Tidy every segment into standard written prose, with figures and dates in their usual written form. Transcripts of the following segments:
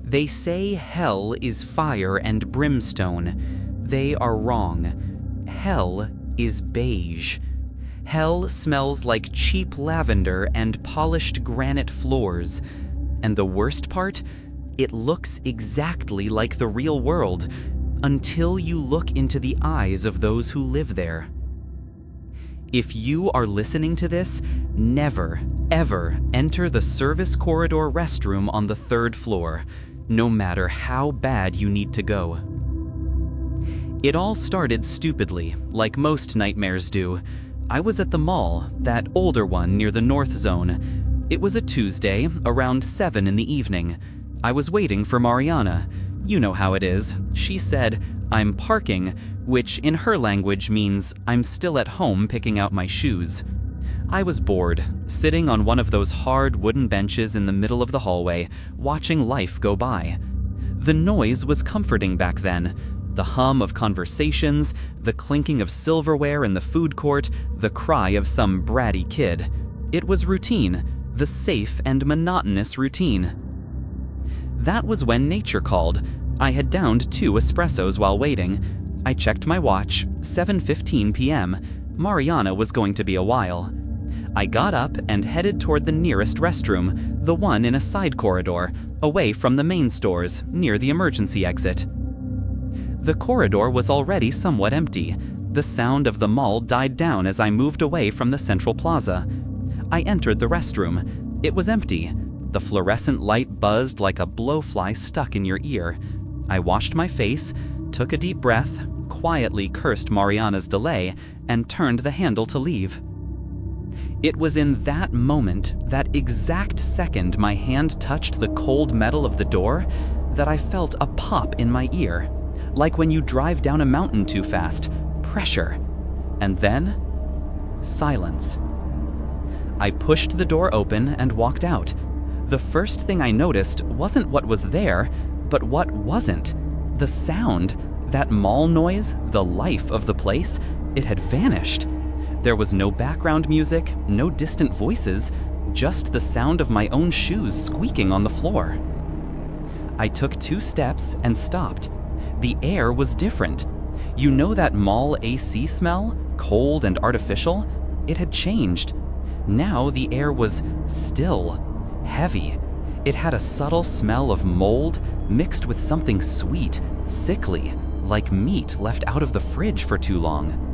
They say hell is fire and brimstone. They are wrong. Hell is beige. Hell smells like cheap lavender and polished granite floors. And the worst part? It looks exactly like the real world, until you look into the eyes of those who live there. If you are listening to this, never, ever enter the service corridor restroom on the 3rd floor, no matter how bad you need to go. It all started stupidly, like most nightmares do. I was at the mall, that older one near the North Zone. It was a Tuesday, around 7 in the evening. I was waiting for Mariana. You know how it is. She said, "I'm parking," which in her language means I'm still at home picking out my shoes. I was bored, sitting on one of those hard wooden benches in the middle of the hallway, watching life go by. The noise was comforting back then. The hum of conversations, the clinking of silverware in the food court, the cry of some bratty kid. It was routine, the safe and monotonous routine. That was when nature called. I had downed 2 espressos while waiting. I checked my watch, 7:15 p.m. Mariana was going to be a while. I got up and headed toward the nearest restroom, the one in a side corridor, away from the main stores, near the emergency exit. The corridor was already somewhat empty. The sound of the mall died down as I moved away from the central plaza. I entered the restroom. It was empty. The fluorescent light buzzed like a blowfly stuck in your ear. I washed my face, took a deep breath, quietly cursed Mariana's delay, and turned the handle to leave. It was in that moment, that exact second my hand touched the cold metal of the door, that I felt a pop in my ear, like when you drive down a mountain too fast, pressure. And then, silence. I pushed the door open and walked out. The first thing I noticed wasn't what was there, but what wasn't. The sound, that mall noise, the life of the place, it had vanished. There was no background music, no distant voices, just the sound of my own shoes squeaking on the floor. I took 2 steps and stopped. The air was different. You know that mall AC smell? Cold and artificial? It had changed. Now the air was still, heavy. It had a subtle smell of mold mixed with something sweet, sickly, like meat left out of the fridge for too long.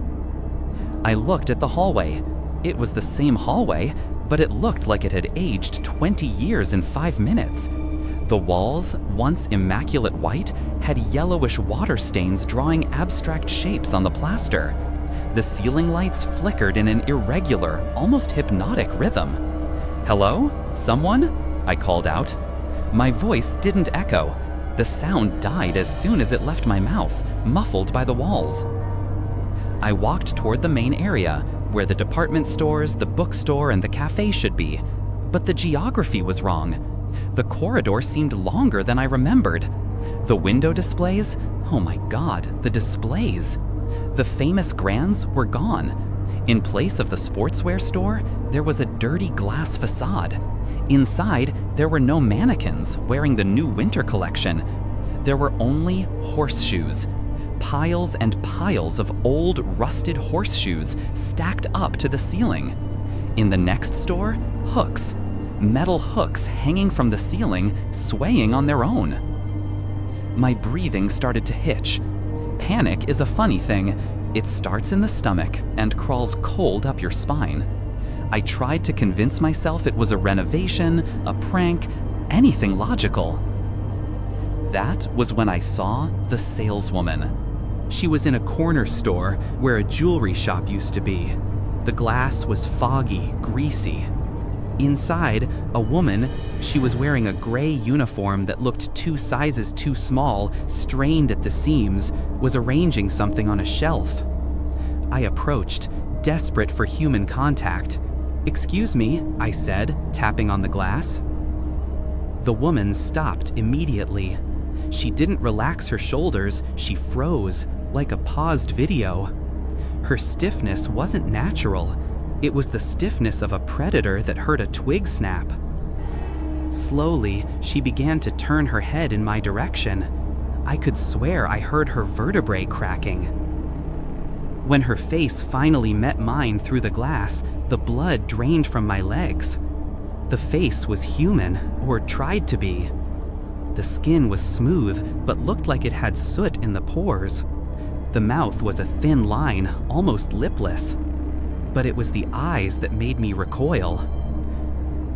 I looked at the hallway. It was the same hallway, but it looked like it had aged 20 years in 5 minutes. The walls, once immaculate white, had yellowish water stains drawing abstract shapes on the plaster. The ceiling lights flickered in an irregular, almost hypnotic rhythm. "Hello? Someone?" I called out. My voice didn't echo. The sound died as soon as it left my mouth, muffled by the walls. I walked toward the main area, where the department stores, the bookstore, and the cafe should be. But the geography was wrong. The corridor seemed longer than I remembered. The window displays? Oh my God, the displays. The famous Grands were gone. In place of the sportswear store, there was a dirty glass facade. Inside, there were no mannequins wearing the new winter collection. There were only horseshoes. Piles and piles of old, rusted horseshoes stacked up to the ceiling. In the next store, hooks. Metal hooks hanging from the ceiling, swaying on their own. My breathing started to hitch. Panic is a funny thing. It starts in the stomach and crawls cold up your spine. I tried to convince myself it was a renovation, a prank, anything logical. That was when I saw the saleswoman. She was in a corner store where a jewelry shop used to be. The glass was foggy, greasy. Inside, a woman, she was wearing a gray uniform that looked 2 sizes too small, strained at the seams, was arranging something on a shelf. I approached, desperate for human contact. "Excuse me," I said, tapping on the glass. The woman stopped immediately. She didn't relax her shoulders, she froze, like a paused video. Her stiffness wasn't natural. It was the stiffness of a predator that heard a twig snap. Slowly, she began to turn her head in my direction. I could swear I heard her vertebrae cracking. When her face finally met mine through the glass, the blood drained from my legs. The face was human, or tried to be. The skin was smooth, but looked like it had soot in the pores. The mouth was a thin line, almost lipless. But it was the eyes that made me recoil.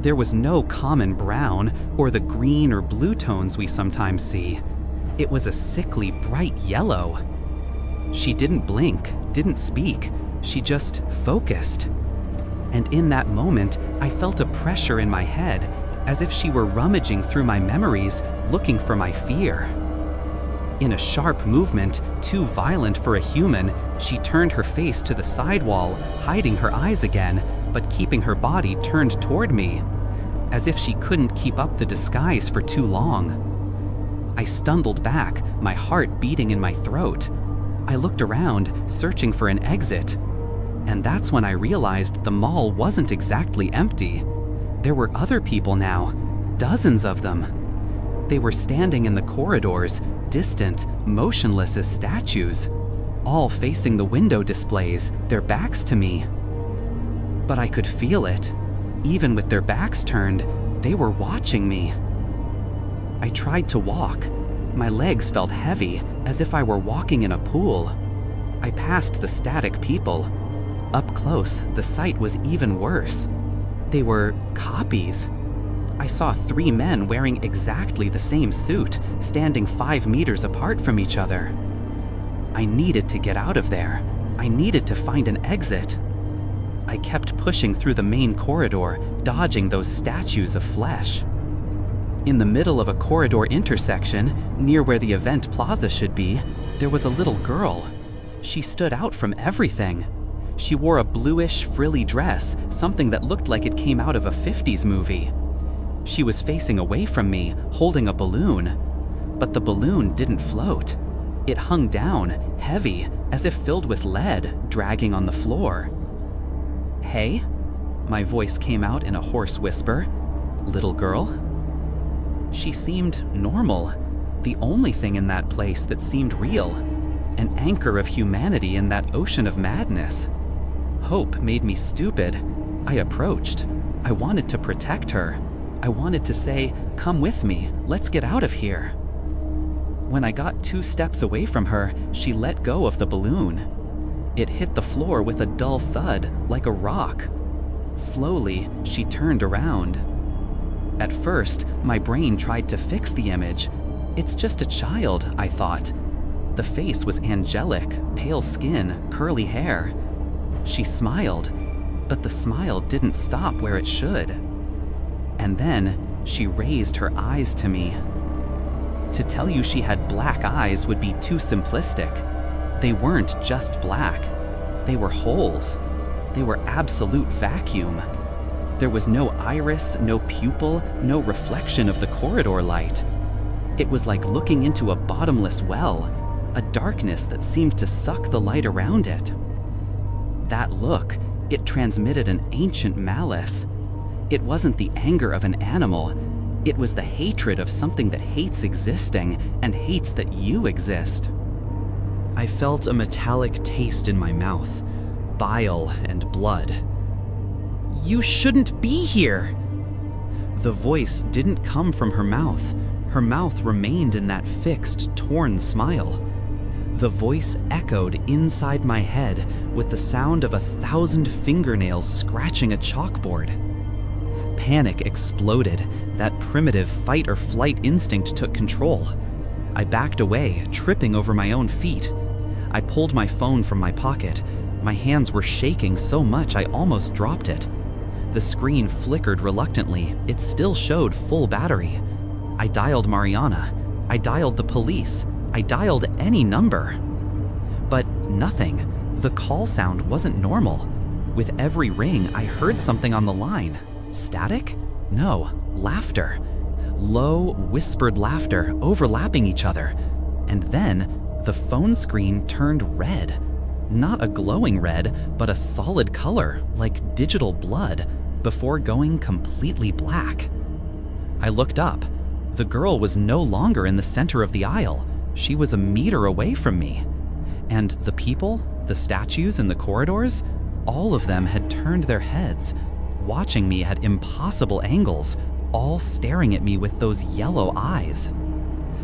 There was no common brown, or the green or blue tones we sometimes see. It was a sickly bright yellow. She didn't blink, didn't speak, she just focused. And in that moment, I felt a pressure in my head, as if she were rummaging through my memories, looking for my fear. In a sharp movement, too violent for a human, she turned her face to the side wall, hiding her eyes again, but keeping her body turned toward me, as if she couldn't keep up the disguise for too long. I stumbled back, my heart beating in my throat. I looked around, searching for an exit. And that's when I realized the mall wasn't exactly empty. There were other people now, dozens of them. They were standing in the corridors, distant, motionless as statues, all facing the window displays, their backs to me. But I could feel it. Even with their backs turned, they were watching me. I tried to walk. My legs felt heavy, as if I were walking in a pool. I passed the static people. Up close, the sight was even worse. They were copies. I saw 3 men wearing exactly the same suit, standing 5 meters apart from each other. I needed to get out of there. I needed to find an exit. I kept pushing through the main corridor, dodging those statues of flesh. In the middle of a corridor intersection, near where the event plaza should be, there was a little girl. She stood out from everything. She wore a bluish, frilly dress, something that looked like it came out of a 50s movie. She was facing away from me, holding a balloon. But the balloon didn't float. It hung down, heavy, as if filled with lead, dragging on the floor. "Hey?" My voice came out in a hoarse whisper. "Little girl?" She seemed normal, the only thing in that place that seemed real, an anchor of humanity in that ocean of madness. Hope made me stupid. I approached. I wanted to protect her. I wanted to say, "Come with me, let's get out of here." When I got 2 steps away from her, she let go of the balloon. It hit the floor with a dull thud, like a rock. Slowly, she turned around. At first, my brain tried to fix the image. It's just a child, I thought. The face was angelic, pale skin, curly hair. She smiled, but the smile didn't stop where it should. And then, she raised her eyes to me. To tell you she had black eyes would be too simplistic. They weren't just black. They were holes. They were absolute vacuum. There was no iris, no pupil, no reflection of the corridor light. It was like looking into a bottomless well, a darkness that seemed to suck the light around it. That look, it transmitted an ancient malice. It wasn't the anger of an animal. It was the hatred of something that hates existing and hates that you exist. I felt a metallic taste in my mouth, bile and blood. "You shouldn't be here!" The voice didn't come from her mouth. Her mouth remained in that fixed, torn smile. The voice echoed inside my head with the sound of 1,000 fingernails scratching a chalkboard. Panic exploded. That primitive fight or flight instinct took control. I backed away, tripping over my own feet. I pulled my phone from my pocket. My hands were shaking so much I almost dropped it. The screen flickered reluctantly. It still showed full battery. I dialed Mariana. I dialed the police. I dialed any number. But nothing. The call sound wasn't normal. With every ring, I heard something on the line. Static? No, laughter. Low, whispered laughter, overlapping each other. And then, the phone screen turned red. Not a glowing red, but a solid color, like digital blood, before going completely black. I looked up. The girl was no longer in the center of the aisle. She was a meter away from me. And the people, the statues in the corridors, all of them had turned their heads, watching me at impossible angles, all staring at me with those yellow eyes.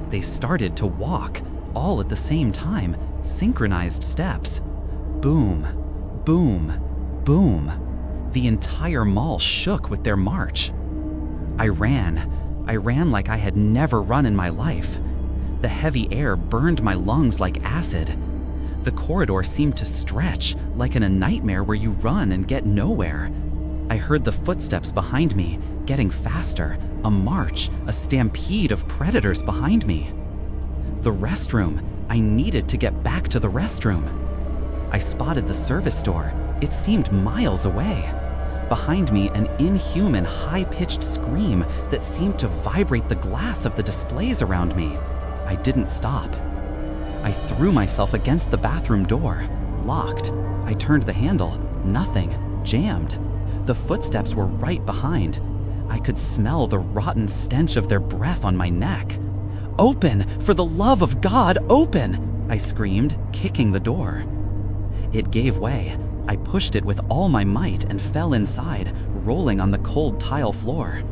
They started to walk, all at the same time, synchronized steps. Boom, boom, boom. The entire mall shook with their march. I ran like I had never run in my life. The heavy air burned my lungs like acid. The corridor seemed to stretch, like in a nightmare where you run and get nowhere. I heard the footsteps behind me, getting faster, a march, a stampede of predators behind me. The restroom. I needed to get back to the restroom. I spotted the service door. It seemed miles away. Behind me, an inhuman, high-pitched scream that seemed to vibrate the glass of the displays around me. I didn't stop. I threw myself against the bathroom door. Locked. I turned the handle. Nothing. Jammed. The footsteps were right behind. I could smell the rotten stench of their breath on my neck. "Open! For the love of God, open!" I screamed, kicking the door. It gave way. I pushed it with all my might and fell inside, rolling on the cold tile floor.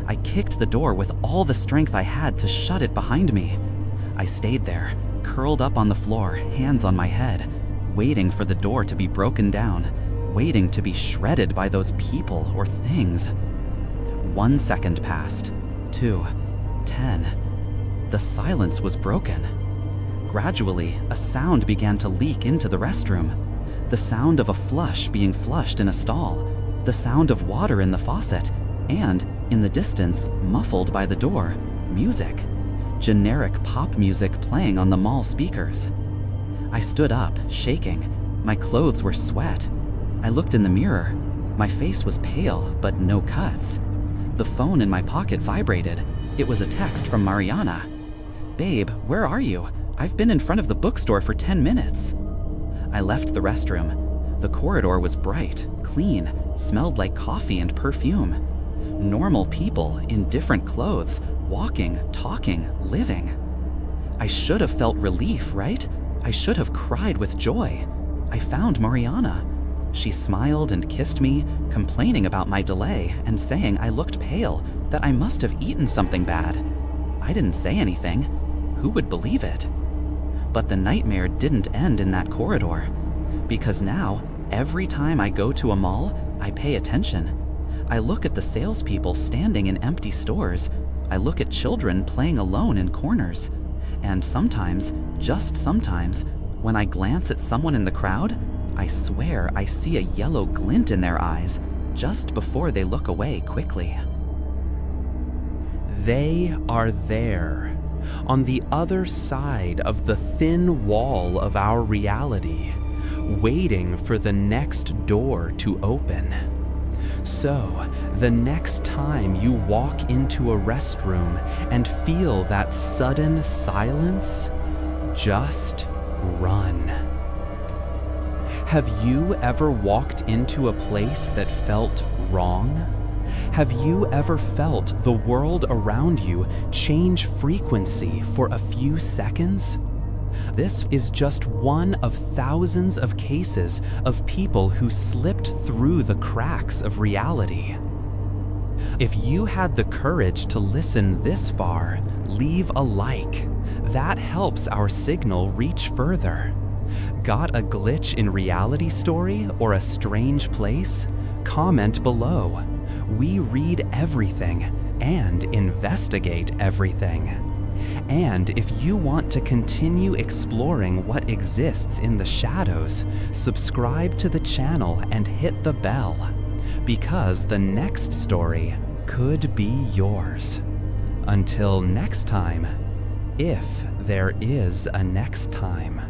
I kicked the door with all the strength I had to shut it behind me. I stayed there, curled up on the floor, hands on my head, waiting for the door to be broken down, waiting to be shredded by those people or things. 1 second passed. 2. 10. The silence was broken. Gradually, a sound began to leak into the restroom. The sound of a flush being flushed in a stall, the sound of water in the faucet, and, in the distance, muffled by the door, music. Generic pop music playing on the mall speakers. I stood up, shaking. My clothes were sweat. I looked in the mirror. My face was pale, but no cuts. The phone in my pocket vibrated. It was a text from Mariana. "Babe, where are you? I've been in front of the bookstore for 10 minutes. I left the restroom. The corridor was bright, clean, smelled like coffee and perfume. Normal people in different clothes, walking, talking, living. I should have felt relief, right? I should have cried with joy. I found Mariana. She smiled and kissed me, complaining about my delay and saying I looked pale, that I must have eaten something bad. I didn't say anything. Who would believe it? But the nightmare didn't end in that corridor. Because now, every time I go to a mall, I pay attention. I look at the salespeople standing in empty stores. I look at children playing alone in corners. And sometimes, just sometimes, when I glance at someone in the crowd, I swear I see a yellow glint in their eyes just before they look away quickly. They are there, on the other side of the thin wall of our reality, waiting for the next door to open. So, the next time you walk into a restroom and feel that sudden silence, just run. Have you ever walked into a place that felt wrong? Have you ever felt the world around you change frequency for a few seconds? This is just one of thousands of cases of people who slipped through the cracks of reality. If you had the courage to listen this far, leave a like. That helps our signal reach further. Got a glitch in reality story or a strange place? Comment below. We read everything and investigate everything. And if you want to continue exploring what exists in the shadows, subscribe to the channel and hit the bell, because the next story could be yours. Until next time, if there is a next time.